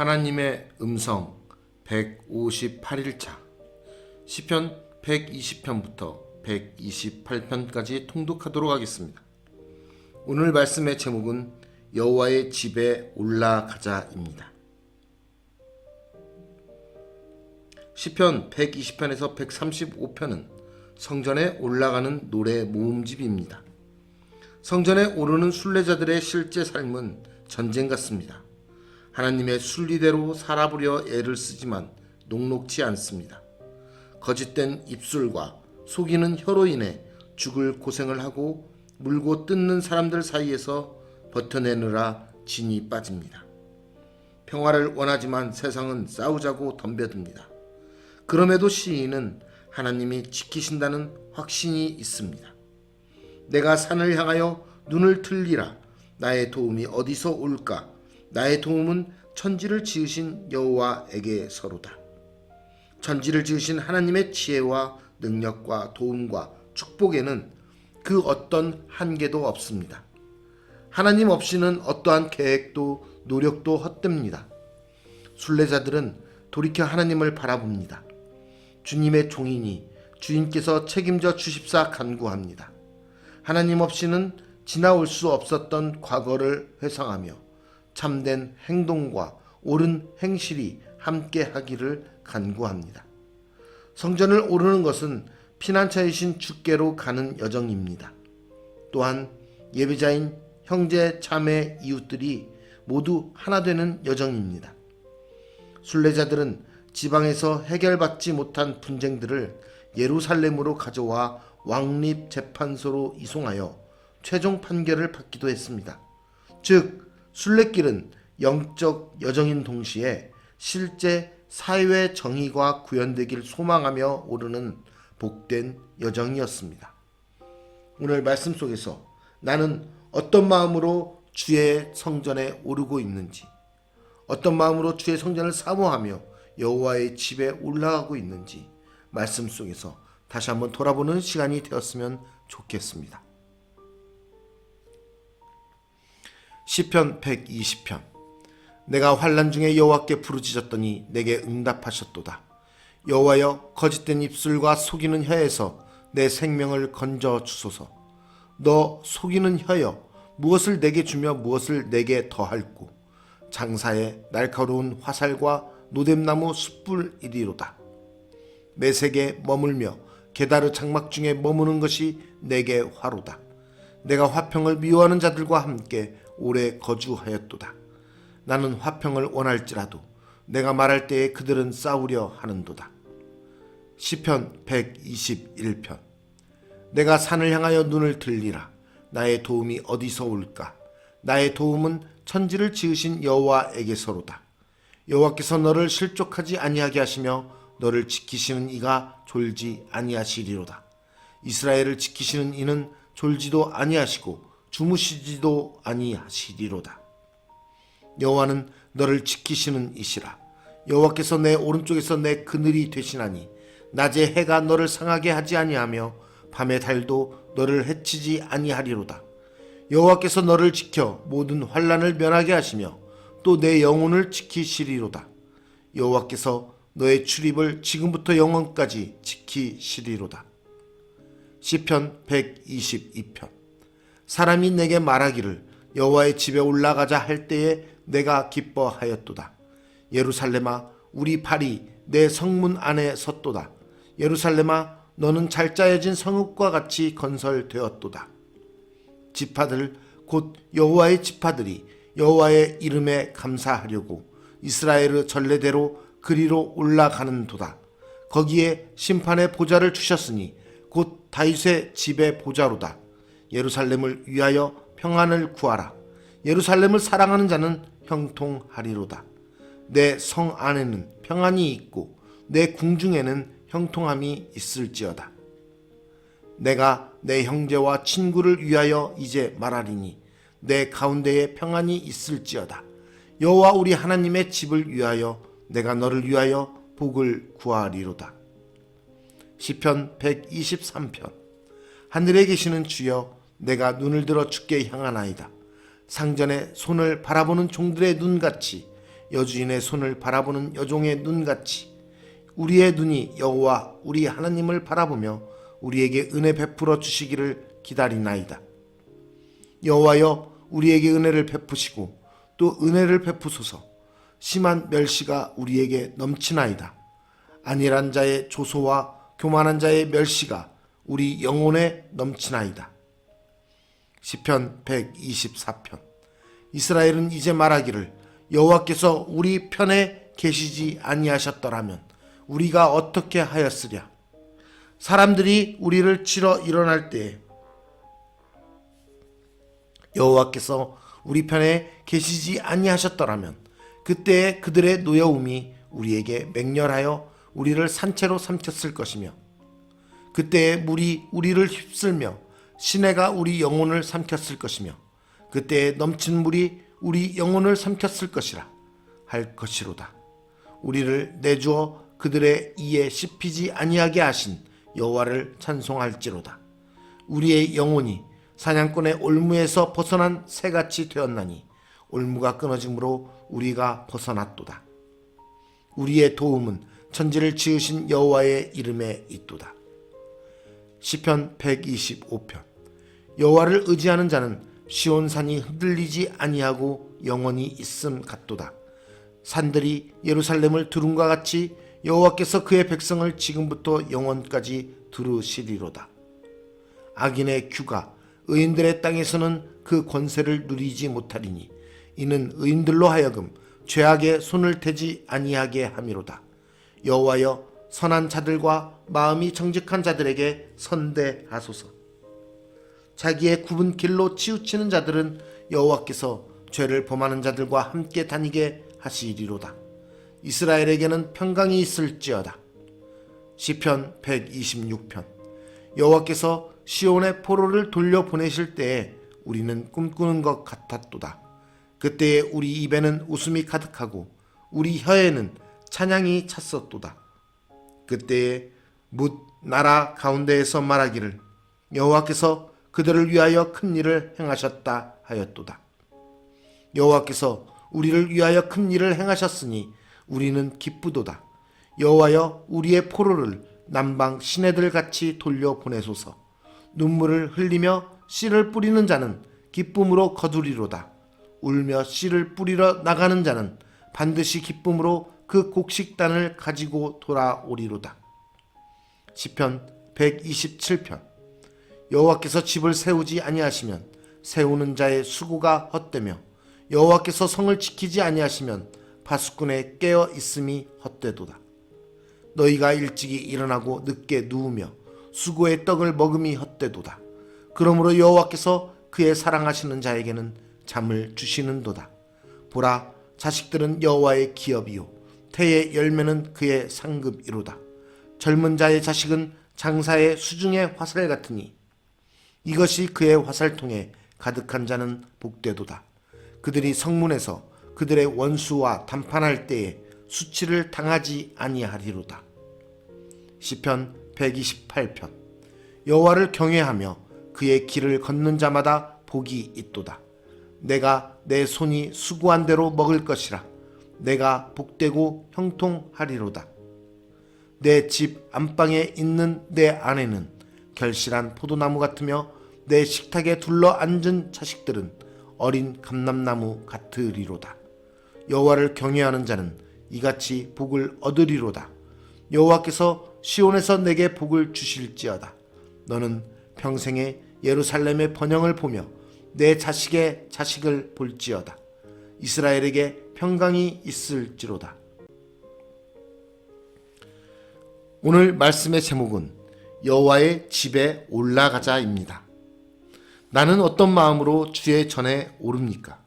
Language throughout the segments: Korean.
하나님의 음성 158일차 시편 120편부터 128편까지 통독하도록 하겠습니다. 오늘 말씀의 제목은 여호와의 집에 올라가자입니다. 시편 120편에서 135편은 성전에 올라가는 노래 모음집입니다. 성전에 오르는 순례자들의 실제 삶은 전쟁 같습니다. 하나님의 순리대로 살아보려 애를 쓰지만 녹록지 않습니다. 거짓된 입술과 속이는 혀로 인해 죽을 고생을 하고 물고 뜯는 사람들 사이에서 버텨내느라 진이 빠집니다. 평화를 원하지만 세상은 싸우자고 덤벼듭니다. 그럼에도 시인은 하나님이 지키신다는 확신이 있습니다. 내가 산을 향하여 눈을 들리라. 나의 도움이 어디서 올까? 나의 도움은 천지를 지으신 여호와에게서로다. 천지를 지으신 하나님의 지혜와 능력과 도움과 축복에는 그 어떤 한계도 없습니다. 하나님 없이는 어떠한 계획도 노력도 헛됩니다. 순례자들은 돌이켜 하나님을 바라봅니다. 주님의 종이니 주인께서 책임져 주십사 간구합니다. 하나님 없이는 지나올 수 없었던 과거를 회상하며 참된 행동과 옳은 행실이 함께 하기를 간구합니다. 성전을 오르는 것은 피난처이신 주께로 가는 여정입니다. 또한 예배자인 형제, 자매, 이웃들이 모두 하나 되는 여정입니다. 순례자들은 지방에서 해결받지 못한 분쟁들을 예루살렘으로 가져와 왕립재판소로 이송하여 최종 판결을 받기도 했습니다. 즉 순례길은 영적 여정인 동시에 실제 사회 정의가 구현되길 소망하며 오르는 복된 여정이었습니다. 오늘 말씀 속에서 나는 어떤 마음으로 주의 성전에 오르고 있는지, 어떤 마음으로 주의 성전을 사모하며 여호와의 집에 올라가고 있는지 말씀 속에서 다시 한번 돌아보는 시간이 되었으면 좋겠습니다. 시편 120편. 내가 환난 중에 여호와께 부르짖었더니 내게 응답하셨도다. 여호와여, 거짓된 입술과 속이는 혀에서 내 생명을 건져 주소서. 너 속이는 혀여, 무엇을 내게 주며 무엇을 내게 더할꼬. 장사에 날카로운 화살과 노뎀나무 숯불이리로다. 매색에 머물며 게다르 장막 중에 머무는 것이 내게 화로다. 내가 화평을 미워하는 자들과 함께 오래 거주하였도다. 나는 화평을 원할지라도 내가 말할 때에 그들은 싸우려 하는도다. 시편 121편. 내가 산을 향하여 눈을 들리라. 나의 도움이 어디서 올까? 나의 도움은 천지를 지으신 여호와에게서로다. 여호와께서 너를 실족하지 아니하게 하시며 너를 지키시는 이가 졸지 아니하시리로다. 이스라엘을 지키시는 이는 졸지도 아니하시고 주무시지도 아니하시리로다. 여호와는 너를 지키시는 이시라. 여호와께서 내 오른쪽에서 내 그늘이 되시나니 낮에 해가 너를 상하게 하지 아니하며 밤의 달도 너를 해치지 아니하리로다. 여호와께서 너를 지켜 모든 환난을 면하게 하시며 또 내 영혼을 지키시리로다. 여호와께서 너의 출입을 지금부터 영원까지 지키시리로다. 시편 122편. 사람이 내게 말하기를 여호와의 집에 올라가자 할 때에 내가 기뻐하였도다. 예루살렘아, 우리 발이 내 성문 안에 섰도다. 예루살렘아, 너는 잘 짜여진 성읍과 같이 건설되었도다. 지파들 곧 여호와의 지파들이 여호와의 이름에 감사하려고 이스라엘의 전례대로 그리로 올라가는도다. 거기에 심판의 보좌를 주셨으니 곧 다윗의 집의 보좌로다. 예루살렘을 위하여 평안을 구하라. 예루살렘을 사랑하는 자는 형통하리로다. 내 성 안에는 평안이 있고 내 궁중에는 형통함이 있을지어다. 내가 내 형제와 친구를 위하여 이제 말하리니 내 가운데에 평안이 있을지어다. 여호와 우리 하나님의 집을 위하여 내가 너를 위하여 복을 구하리로다. 시편 123편. 하늘에 계시는 주여, 내가 눈을 들어 주께 향하나이다. 상전의 손을 바라보는 종들의 눈같이 여주인의 손을 바라보는 여종의 눈같이 우리의 눈이 여호와 우리 하나님을 바라보며 우리에게 은혜 베풀어 주시기를 기다리나이다. 여호와여 우리에게 은혜를 베푸시고 또 은혜를 베푸소서. 심한 멸시가 우리에게 넘치나이다. 안일한 자의 조소와 교만한 자의 멸시가 우리 영혼에 넘치나이다. 시편 124편. 이스라엘은 이제 말하기를 여호와께서 우리 편에 계시지 아니하셨더라면 우리가 어떻게 하였으랴. 사람들이 우리를 치러 일어날 때에 여호와께서 우리 편에 계시지 아니하셨더라면 그때에 그들의 노여움이 우리에게 맹렬하여 우리를 산채로 삼켰을 것이며 그때에 물이 우리를 휩쓸며 시내가 우리 영혼을 삼켰을 것이며 그때에 넘친 물이 우리 영혼을 삼켰을 것이라 할 것이로다. 우리를 내주어 그들의 이에 씹히지 아니하게 하신 여호와를 찬송할지로다. 우리의 영혼이 사냥꾼의 올무에서 벗어난 새같이 되었나니 올무가 끊어짐으로 우리가 벗어났도다. 우리의 도움은 천지를 지으신 여호와의 이름에 있도다. 시편 125편. 여호와를 의지하는 자는 시온산이 흔들리지 아니하고 영원히 있음 같도다. 산들이 예루살렘을 두름과 같이 여호와께서 그의 백성을 지금부터 영원까지 두르시리로다. 악인의 규가 의인들의 땅에서는 그 권세를 누리지 못하리니 이는 의인들로 하여금 죄악에 손을 대지 아니하게 함이로다. 여호와여 선한 자들과 마음이 정직한 자들에게 선대하소서. 자기의 굽은 길로 치우치는 자들은 여호와께서 죄를 범하는 자들과 함께 다니게 하시리로다. 이스라엘에게는 평강이 있을지어다. 시편 126편. 여호와께서 시온의 포로를 돌려보내실 때에 우리는 꿈꾸는 것 같았도다. 그때에 우리 입에는 웃음이 가득하고 우리 혀에는 찬양이 찼었도다. 그때에 뭇 나라 가운데에서 말하기를 여호와께서 그들을 위하여 큰 일을 행하셨다 하였도다. 여호와께서 우리를 위하여 큰 일을 행하셨으니 우리는 기쁘도다. 여호와여 우리의 포로를 남방 시내들 같이 돌려보내소서. 눈물을 흘리며 씨를 뿌리는 자는 기쁨으로 거두리로다. 울며 씨를 뿌리러 나가는 자는 반드시 기쁨으로 그 곡식단을 가지고 돌아오리로다. 시편 127편. 여호와께서 집을 세우지 아니하시면 세우는 자의 수고가 헛되며 여호와께서 성을 지키지 아니하시면 파수꾼의 깨어 있음이 헛되도다. 너희가 일찍이 일어나고 늦게 누우며 수고의 떡을 먹음이 헛되도다. 그러므로 여호와께서 그의 사랑하시는 자에게는 잠을 주시는도다. 보라, 자식들은 여호와의 기업이요 태의 열매는 그의 상급이로다. 젊은 자의 자식은 장사의 수중의 화살 같으니 이것이 그의 화살통에 가득한 자는 복되도다. 그들이 성문에서 그들의 원수와 담판할 때에 수치를 당하지 아니하리로다. 시편 128편. 여호와를 경외하며 그의 길을 걷는 자마다 복이 있도다. 내가 내 손이 수고한 대로 먹을 것이라. 내가 복되고 형통하리로다. 내 집 안방에 있는 내 아내는 결실한 포도나무 같으며 내 식탁에 둘러 앉은 자식들은 어린 감람나무 같으리로다. 여호와를 경외하는 자는 이같이 복을 얻으리로다. 여호와께서 시온에서 내게 복을 주실지어다. 너는 평생에 예루살렘의 번영을 보며 내 자식의 자식을 볼지어다. 이스라엘에게 평강이 있을지로다. 오늘 말씀의 제목은 여호와의 집에 올라가자입니다. 나는 어떤 마음으로 주의 전에 오릅니까?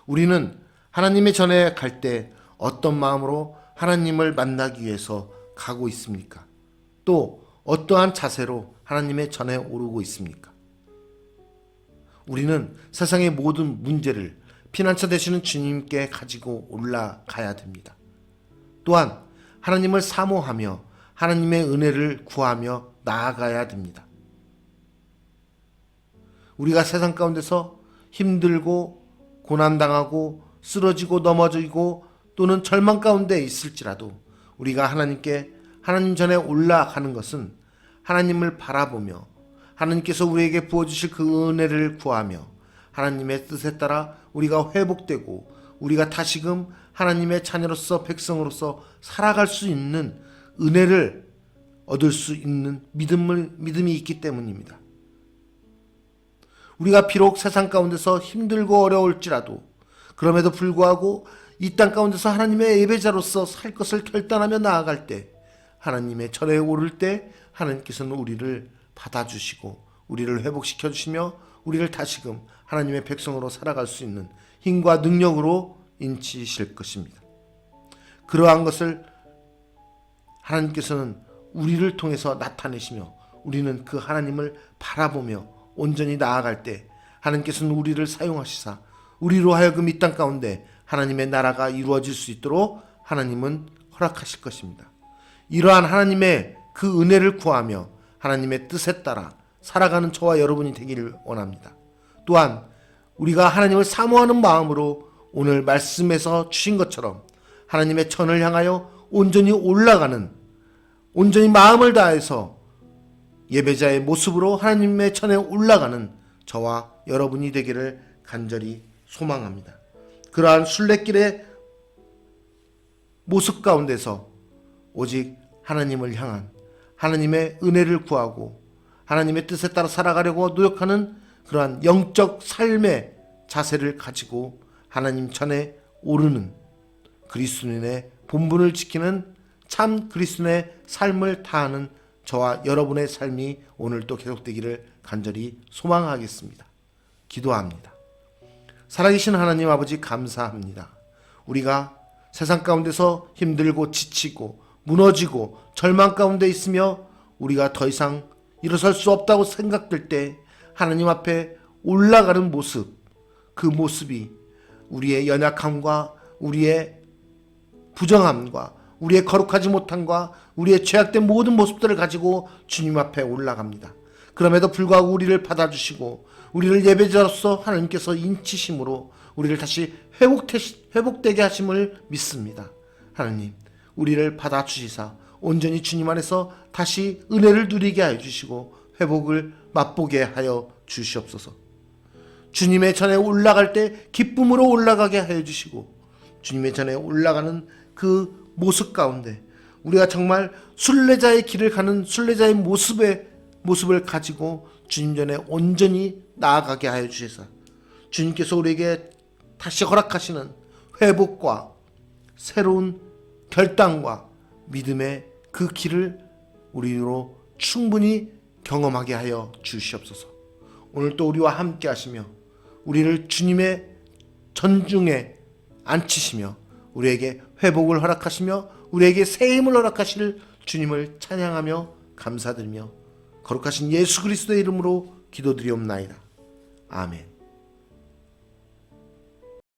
우리는 하나님의 전에 갈 때 어떤 마음으로 하나님을 만나기 위해서 가고 있습니까? 또 어떠한 자세로 하나님의 전에 오르고 있습니까? 우리는 세상의 모든 문제를 피난처 되시는 주님께 가지고 올라가야 됩니다. 또한 하나님을 사모하며 하나님의 은혜를 구하며 나아가야 됩니다. 우리가 세상 가운데서 힘들고 고난당하고 쓰러지고 넘어지고 또는 절망 가운데 있을지라도 우리가 하나님 전에 올라가는 것은 하나님을 바라보며 하나님께서 우리에게 부어주실 그 은혜를 구하며 하나님의 뜻에 따라 우리가 회복되고 우리가 다시금 하나님의 자녀로서 백성으로서 살아갈 수 있는 은혜를 얻을 수 있는 믿음이 있기 때문입니다. 우리가 비록 세상 가운데서 힘들고 어려울지라도 그럼에도 불구하고 이 땅 가운데서 하나님의 예배자로서 살 것을 결단하며 나아갈 때 하나님의 절에 오를 때 하나님께서는 우리를 받아주시고 우리를 회복시켜 주시며 우리를 다시금 하나님의 백성으로 살아갈 수 있는 힘과 능력으로 인치실 것입니다. 그러한 것을 하나님께서는 우리를 통해서 나타내시며 우리는 그 하나님을 바라보며 온전히 나아갈 때 하나님께서는 우리를 사용하시사 우리로 하여금 이 땅 가운데 하나님의 나라가 이루어질 수 있도록 하나님은 허락하실 것입니다. 이러한 하나님의 그 은혜를 구하며 하나님의 뜻에 따라 살아가는 저와 여러분이 되기를 원합니다. 또한 우리가 하나님을 사모하는 마음으로 오늘 말씀에서 주신 것처럼 하나님의 전을 향하여 온전히 마음을 다해서 예배자의 모습으로 하나님의 전에 올라가는 저와 여러분이 되기를 간절히 소망합니다. 그러한 순례길의 모습 가운데서 오직 하나님을 향한 하나님의 은혜를 구하고 하나님의 뜻에 따라 살아가려고 노력하는 그러한 영적 삶의 자세를 가지고 하나님 전에 오르는 그리스도인의 본분을 지키는 참 그리스도인의 삶을 다하는 저와 여러분의 삶이 오늘 또 계속되기를 간절히 소망하겠습니다. 기도합니다. 살아계신 하나님 아버지 감사합니다. 우리가 세상 가운데서 힘들고 지치고 무너지고 절망 가운데 있으며 우리가 더 이상 일어설 수 없다고 생각될 때 하나님 앞에 올라가는 모습, 그 모습이 우리의 연약함과 우리의 부정함과 우리의 거룩하지 못함과 우리의 죄악된 모든 모습들을 가지고 주님 앞에 올라갑니다. 그럼에도 불구하고 우리를 받아주시고 우리를 예배자로서 하나님께서 인치심으로 우리를 다시 회복되게 하심을 믿습니다. 하나님, 우리를 받아주시사 온전히 주님 안에서 다시 은혜를 누리게 하여 주시고 회복을 맛보게 하여 주시옵소서. 주님의 전에 올라갈 때 기쁨으로 올라가게 하여 주시고 주님의 전에 올라가는 그 모습 가운데 우리가 정말 순례자의 길을 가는 순례자의 모습을 가지고 주님 전에 온전히 나아가게 하여 주셔서 주님께서 우리에게 다시 허락하시는 회복과 새로운 결단과 믿음의 그 길을 우리로 충분히 경험하게 하여 주시옵소서. 오늘 또 우리와 함께 하시며 우리를 주님의 전중에 앉히시며 우리에게 회복을 허락하시며 우리에게 새 힘을 허락하실 주님을 찬양하며 감사드리며 거룩하신 예수 그리스도의 이름으로 기도드리옵나이다. 아멘.